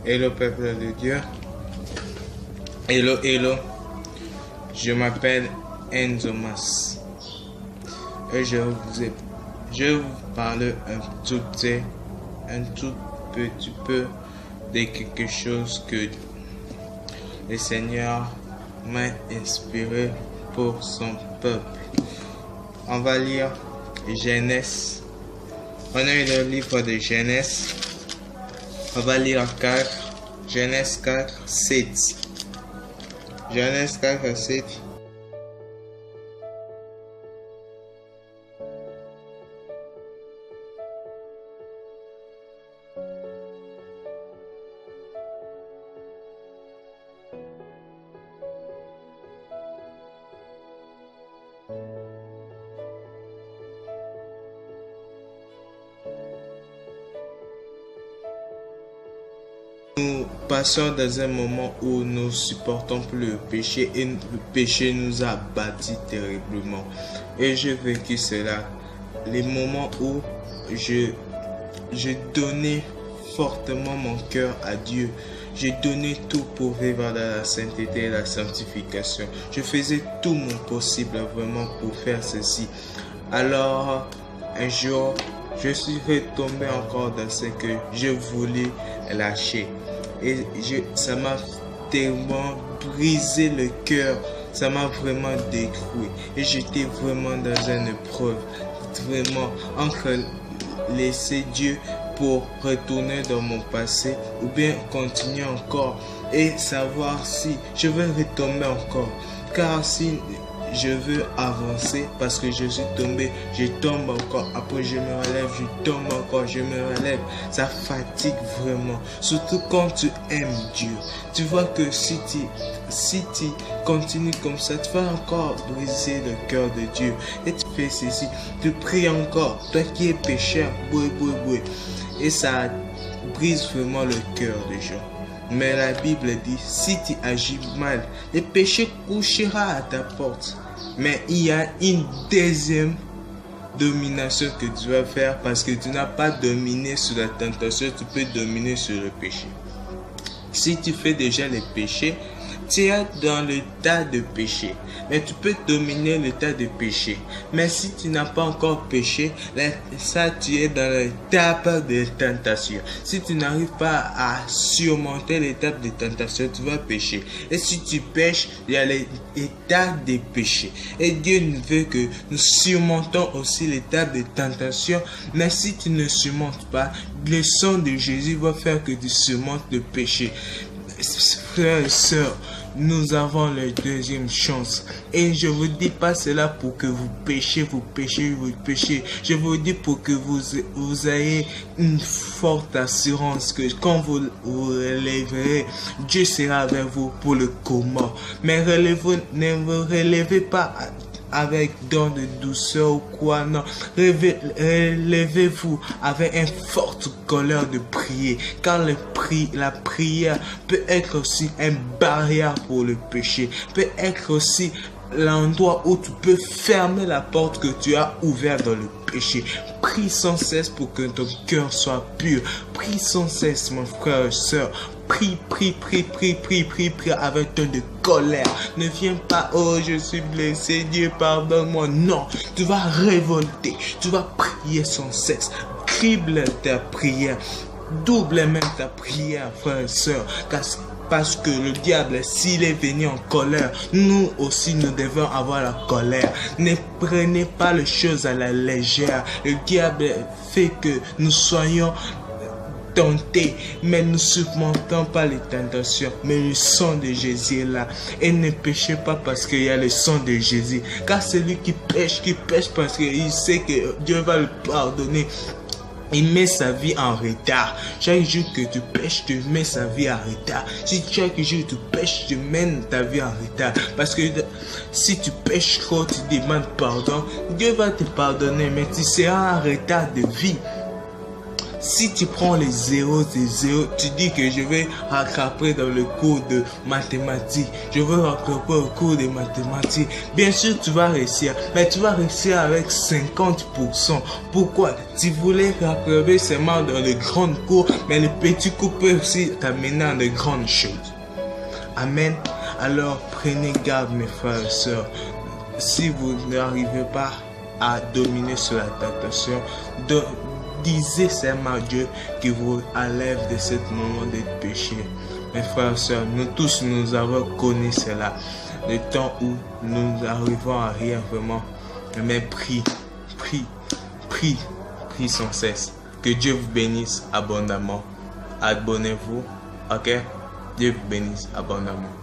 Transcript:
Hello peuple de Dieu. Hello, hello. Je m'appelle Enzo Mas. Et je vous parle un tout petit peu de quelque chose que le Seigneur m'a inspiré pour son peuple. On va lire Genèse. On a eu le livre de Genèse. On va lire 4. Genèse 4, 7. Genèse 4, 7. Nous passons dans un moment où nous supportons plus le péché et le péché nous a battus terriblement. Et j'ai vécu cela. Les moments où je donnais fortement mon cœur à Dieu. J'ai donné tout pour vivre dans la sainteté et la sanctification. Je faisais tout mon possible vraiment pour faire ceci. Alors, un jour, je suis retombé encore dans ce que je voulais lâcher. Et ça m'a tellement brisé le cœur. Ça m'a vraiment détruit. Et j'étais vraiment dans une épreuve. Vraiment, entre laisser Dieu pour retourner dans mon passé ou bien continuer encore et savoir si je vais retomber encore. Car si je veux avancer parce que je suis tombé, je tombe encore, après je me relève, je tombe encore, je me relève. Ça fatigue vraiment, surtout quand tu aimes Dieu. Tu vois que si tu continues comme ça, tu vas encore briser le cœur de Dieu. Et tu fais ceci, tu pries encore, toi qui es pécheur, et ça brise vraiment le cœur des gens. Mais la Bible dit, si tu agis mal, le péché couchera à ta porte. Mais il y a une deuxième domination que tu vas faire parce que tu n'as pas dominé sur la tentation, tu peux dominer sur le péché. Si tu fais déjà les péchés, tu es dans l'état de péché. Mais tu peux dominer l'état de péché. Mais si tu n'as pas encore péché, ça tu es dans l'étape de tentation. Si tu n'arrives pas à surmonter l'étape de tentation, tu vas pécher. Et si tu pêches, il y a l'état de péché. Et Dieu veut que nous surmontons aussi l'étape de tentation. Mais si tu ne surmontes pas, le sang de Jésus va faire que tu surmontes le péché. Frères et sœurs, nous avons la deuxième chance. Et je vous dis pas cela pour que vous péchiez. Je vous dis pour que vous ayez une forte assurance que quand vous relèverez, Dieu sera avec vous pour le combat. Mais ne vous relevez pas avec don de douceur ou quoi, non. Relevez-vous avec une forte colère de prier, car la prière peut être aussi une barrière pour le péché, peut être aussi l'endroit où tu peux fermer la porte que tu as ouverte dans le péché. Prie sans cesse pour que ton cœur soit pur. Prie sans cesse, mon frère et soeur. Prie avec ton de colère. Ne viens pas, oh je suis blessé, Dieu pardonne-moi. Non, tu vas révolter, tu vas prier sans cesse. Crible ta prière, double même ta prière, frère et soeur. Parce que le diable, s'il est venu en colère, nous aussi nous devons avoir la colère. Ne prenez pas les choses à la légère. Le diable fait que nous soyons tentés, mais nous ne surmontons pas les tentations. Mais le sang de Jésus est là. Et ne péchez pas parce qu'il y a le sang de Jésus. Car celui qui pêche parce qu'il sait que Dieu va le pardonner. Il met sa vie en retard. Chaque jour que tu pêches, tu mets sa vie en retard. Si chaque jour tu pêches, tu mènes ta vie en retard. Parce que si tu pêches trop, tu demandes pardon, Dieu va te pardonner, mais tu seras en retard de vie. Si tu prends les zéros, tu dis que je vais rattraper dans le cours de mathématiques, je veux rattraper au cours de mathématiques, bien sûr tu vas réussir, mais tu vas réussir avec 50%. Pourquoi? Tu voulais rattraper seulement dans les grands cours, mais les petits cours peuvent aussi t'amener dans de grandes choses. Amen. Alors prenez garde mes frères et sœurs. Si vous n'arrivez pas à dominer sur la tentation, disez seulement à Dieu qui vous enlève de ce moment de péché. Mes frères et sœurs, nous tous nous avons connu cela. Le temps où nous n'arrivons à rien vraiment. Mais prie sans cesse. Que Dieu vous bénisse abondamment. Abonnez-vous, ok? Dieu vous bénisse abondamment.